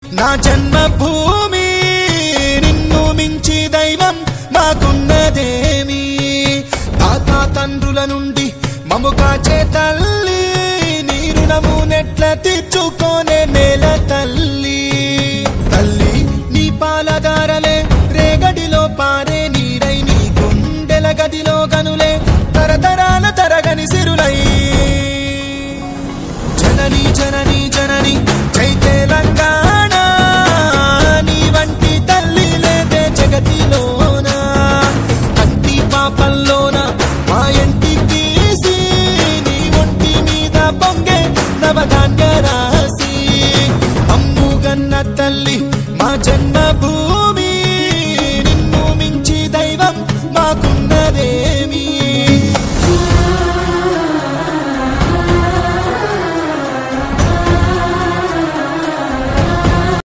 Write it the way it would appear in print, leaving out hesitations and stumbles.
నా జన్మభూమి నిన్ను మించి దైవం మాకున్నదేమి తాత తండ్రుల నుండి మము కాచే తల్లి నీ రుణము నెట్ల తీర్చుకోనే నేల తల్లి తల్లి నీ పాలదారలే రేగడిలో పారే నీరై నీ గుండెల గదిలో గనులే తరతరాల తరగని సిరులై జనని జనని జనని జై తెలంగాణ నీ వంటి తల్లి లేదే జగతిలోన కంటి పాపల్లోన మా ఇంటికి నీ ఒంటి మీద పొంగే నవధాన్య రాసి అమ్ముగన్న తల్లి మా జన్మభూమి